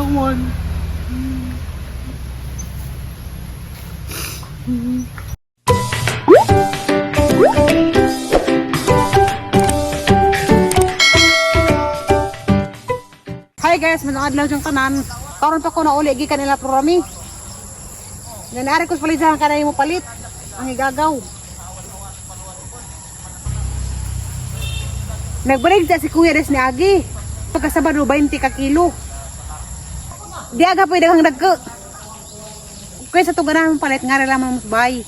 naman. Hi guys, manood lang yung tanan. Karon pa ko na uli gikan nila programi. Nanari ko sa palisahan ka na mo palit. Ang igagaw. Nagbalik sa si Kuya Des ni Agi. Pagkasabado 20 ka kilo. Di aga pwede kang dagko. Kaya sa tuganan mo palit nga rin lamang musbay.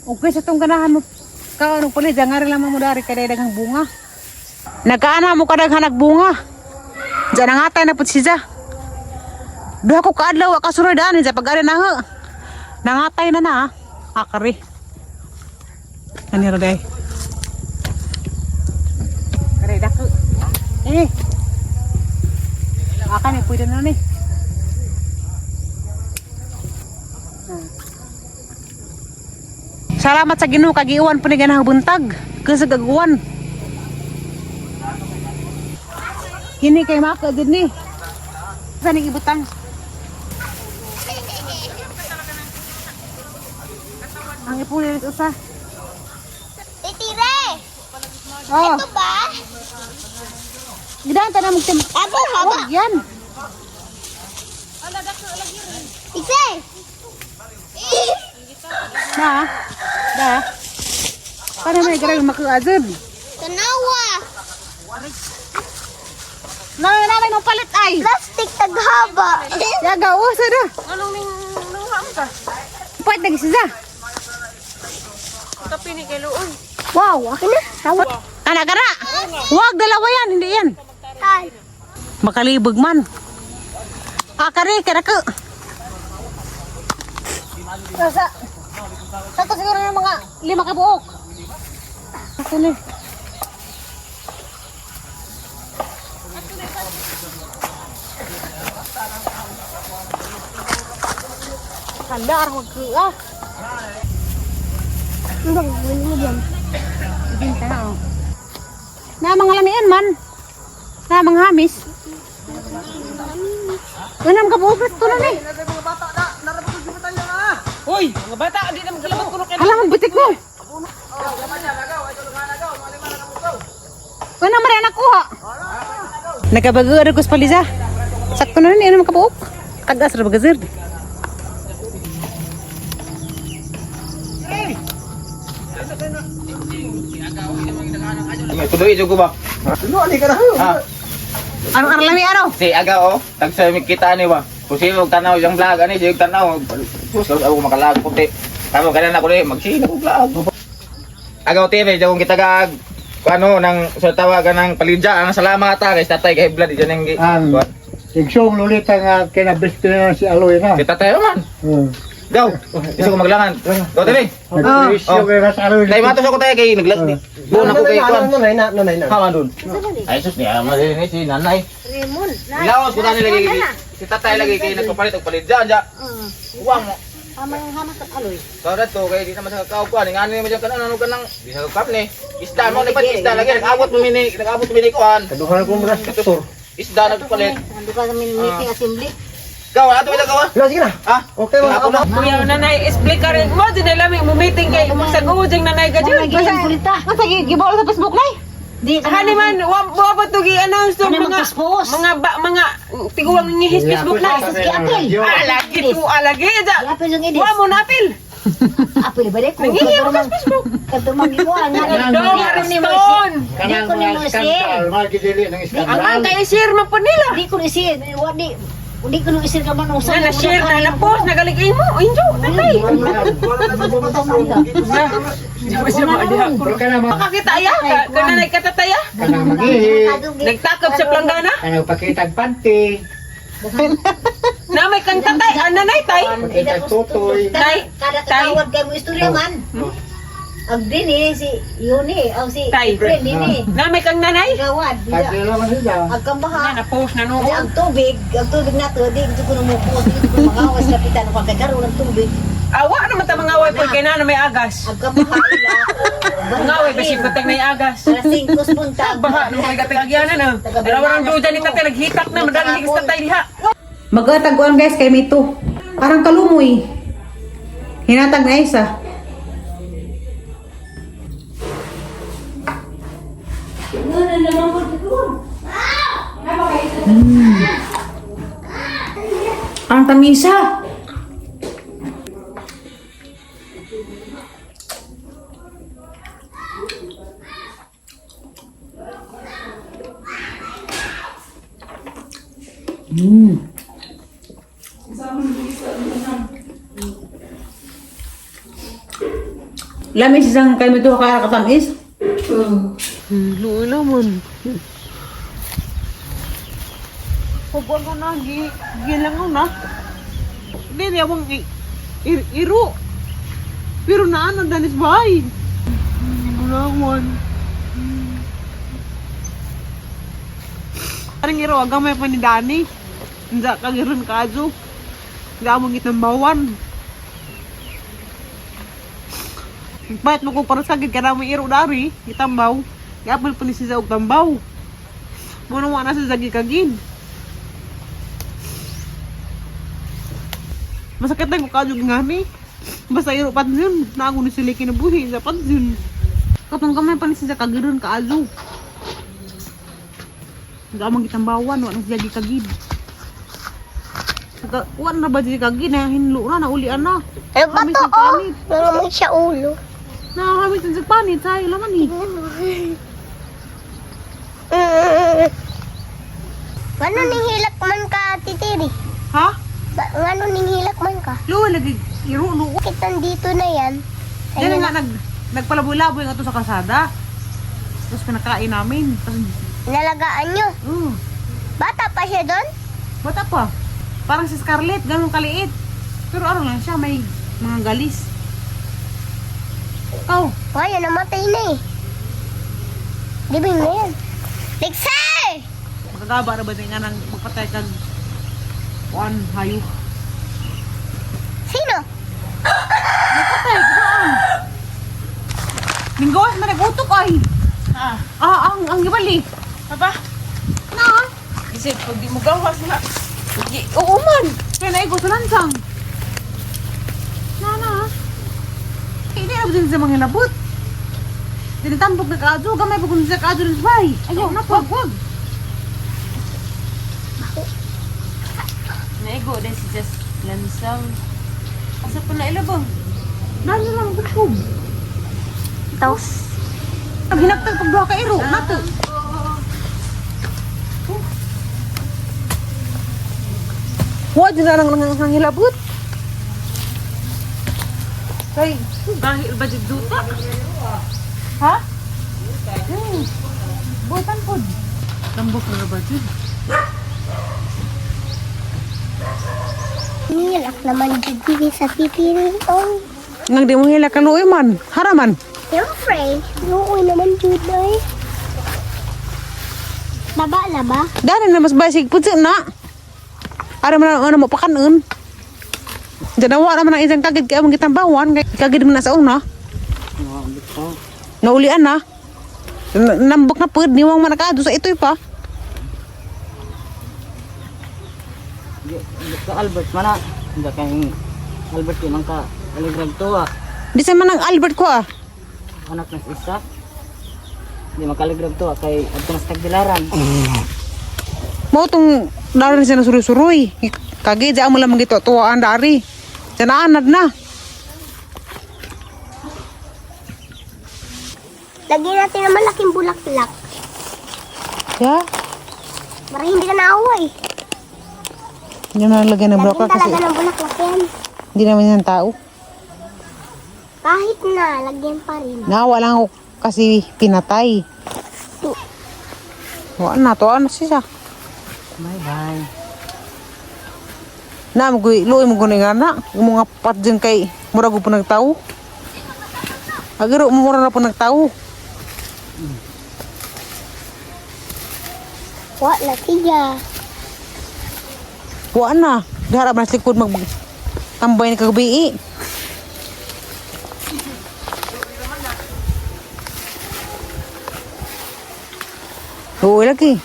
Okay sa itong ganahan mo kaanong palit nga rin lamang mo dari kada daghang bunga. Nagkaana mo kadaghan nagbunga. Diyan nangatay na pud siya. Duha ko kaadlaw kasunod ani sa pag-ari na ho. Nangatay na na. Akari. Ani ra day. Kare dako. Aka ni pwede na ni. Salamat sa Ginoo kag iwan po ni ganang buntag. Kasi gagawan. Kini kay maka din ni. Saan ang ibutang? Ang ipunin ito sa. Titire! Oh. Ito ba? Gidaan ta na magtim. Abo, haba. Oh, yan. Ise! Na. Da. Paano may garang makaazod? Tanawa! Nanay mo palit ay. Plastic taghaba! Yaga, oh, sada. Anong ning ham ka? Pwede lagi siya. Tapi ni kay luon. Wow, akin na. Tawad. Anak gara. Wag dalawa yan, hindi yan. Tay! Makalibog man. Akari, kaya ko. Sa to siguro ng mga 5 ka buok. Ito na. Kandar, wag ko. Ang gawin mo dyan. Ibinta na oh. Na mga lamian man. Na mga hamis. Ganam ka buok ito na ni. Hoy, mga bata, di na magkalabot kuno kay. Alam mo, butik mo. Kung naman rin nakuha. Nagkabago ko sa paliza. Sakto na rin, ano makabuok. Kagas na bagazir. Tuloy ko ba? Ano lami ano? Si aga oh, tagsa kita ni ba. Kung sino tanaw yung vlog ani, sino tanaw. Gusto ako makalag puti. Kamo kana na ko ni magsino ko vlog. Agaw TV jagong kita gag ano nang sa tawagan ng palidya ang salamat ta kay tatay kay blood diyan ang Igsong lulita nga kinabisto na si Aloy na. kita tayo man. Go. Iso ko maglangan. Go TV. Nagpisyo kay Ras Aloy. Tay matos ako tayo kay naglag. Buon ako kay kuan. Nanay na. Hawa dun. Ay sus ni ama ni si nanay. Rimon! Ilawas ko tani lagi si tatay lagi kay nagpapalit og palidya anja. Uwang mo. Amang hamas at aloy. Kada to kay di naman sa kaupuan, ngano ni mo kan ano kanang di sa kap ni. Isda mo ni pat isda lagi nag-abot mo mini kuan. Kaduhan ko mga sektor. Isda nagpalit. Ando ka kami meeting assembly. Gaw ato ila gawa. Sige na. Ha? Okay ba? Ako na. Kuya nanay explain ka rin mo din lami mo meeting kay sa guding nanay ka dyan. Masa gibawal sa Facebook na Di Hani man wa pa to gi-announce to Ano mga magpost? mga tiguang ni Facebook na. Lagi tu alagi ja. Apil yung edit. Wa mo napil. Apil ba de ko? Nangingi mo sa Facebook. Kadto magikuan nga. Dong Ariston. Kanang mga skandal, mga gidili ng Ang skandal. kay share man po nila. Di ko isir. Di ko isir ka man usa. Na share na post nagaligay mo. Injo nanay. Pero ka naman, Makakita ya kananay katataya. kanang mag-ihi, Nagtakop sa planggana. kanang pakitag panty, Na may kang tatay, nanay tay. pakitag tutoy. Tay, Kada tay. katawad kay mo istorya man. Ang dini si Yuni o si Tay. April dini. Na may kang nanay. Gawad. Pagkila naman sila. Ang kambaha. Na post na Kasi noon. ang tubig na to, di ko na mo po, di ko magawas kapitan ko kay karon ng tubig. Awa naman ta mga away po kay na may agas. Agka makaila. Mga away basi putag na yung agas. Alas 5 punta. Baha nung may gatagagyanan na. Pero warang duda ni tatay naghitak na madaling higis tatay diha. Magataguan guys kay Mito. Parang kalumoy. Hinatag na isa. Ang tamisa. Lamis isang kay Mito kaya katamis. Luoy naman. Pagwan ko na, gilangaw na. Hindi, di awang iro. Pero naan ang danis bahay. Gulangon. Parang iro, agang may panidani. Hindi kagiron kazo. Hindi among itambawan. Bakit mo kung parang sagid ka na may iro dari, itambaw. Gapal pa ni si Zaog tambaw. Muna mo na sa zagi kagin. Masakit na kung kajog nga ni. Basta iro pat yun. Naango ni sila kinabuhi. Dapat yun. Katong kamay pa ni si kagiron kaazo. Gamang itambawan. Wala na si zagi kagin. Wala na ba si kagin na hinlo na. Naulian na. Ano ba Kami to? sa panit. Nangamay siya ulo. Nakakami sa panit. Sa'yo laman eh. Ano ning hilak man ka, titiri? Ha? Ano ning hilak man ka? Luwa lagi. Irulo. Bakit dito na yan? Yan nga nagpalaboy-laboy nga to sa kalsada. Tapos pinakain namin. Tapos, Nalagaan nyo. Bata pa siya doon? bata pa. Parang si Scarlett, ganun kaliit. Pero ano lang siya, may mga galis. Ikaw, Wala, namatay na eh. Libing na yan. Lexay! magagaba na ba din nga nang magpatay kag kuan hayo? Sino? Magpatay, ganoon. Minggawas man nag-utok ay. Ang gibali. Aba? Na? Isip, pag di mo gawas na. Oo man. Kaya naigo sa lansang. Na. Hindi na ba din sa mga labot? Tinitambok na kaadyo. Gamay pa kung sa kaadyo ng sabay. Ayaw na, wag. Naigo din si Just lansang. Asa pa na ilabang? Dahil na lang magkukum. Tos. Hinagtag pag duha ka iro. Nato. Huwag na lang ng hilabot. Kay, dahil ba dito duta? Ha? Butan po. Lambok na ba dito? Nilak naman dito sa titiri. Oh, Nang di mo hila kaluoy man. Haraman. siyempre. Nuoy naman dito eh. Baba na ba? Dahil na mas basig po na. Ara man ano mo pakanon. Danawa naman ang isang kagid kaya mong kitambawan. Kagid mo na sa una. Naulian na. Nambok na po. Niwang manakado sa ito'y pa. Ka Albert mana hindi kay Albert di man ka aligrag to Di sa man ang Albert ko ah. anak ng isa di man kaligrag to kay adto nas tagdilaran Mo tong narin siya na suruy-suruy. Kagid sa mo lang magito tuwaan dari. Sa naanad na. Lagyan natin ng malaking bulaklak. Ya. Para hindi ka naaway. Hindi na lagyan ng Lagyan broka kasi talaga ng bulaklak yan. hindi naman yan tao. Kahit na, lagyan pa rin. Nawa lang ako kasi pinatay. Wala na to. Ano siya? bye bye Na, luoy mo guni nga na. Mga pat dyan kay murago po nagtao. Agiro, mura na po nagtao. Wala siya. Wala na. Diharap na sa likod tambay ni kagabi. Oo, lagi.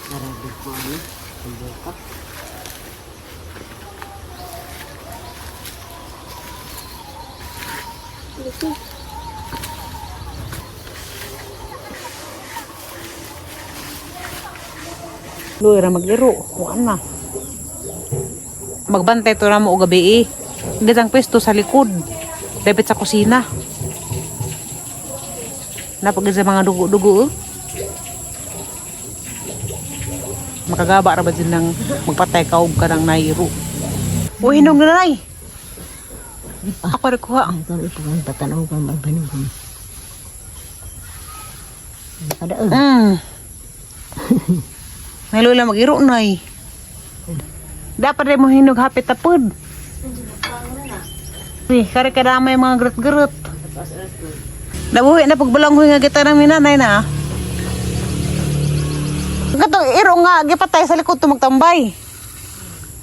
Narabi ko ano. Pagbuka. Luy ra maglaro. Kuan na. Magbantay to na mo og gabi eh. Gatang pwesto sa likod. Dapit sa kusina. Napag sa mga dugo-dugo. Makagaba ra ba din ng magpatay kaog ka ng nairo. O hinong na nay. Ako rin kuha. Ang kami po ang patanaw ka magbanog. Ada Nalula mag-iro nay. Dapat rin mo hinog hapit tapod. Kari kadamay mga gerut-gerut. Nabuhi na pagbalanghoy nga kita ng minanay na. Katong iro nga gipatay sa likod to magtambay.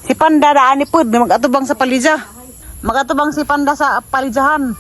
Si Panda daan ni pud magatubang sa palija. Magatubang si Panda sa palijahan.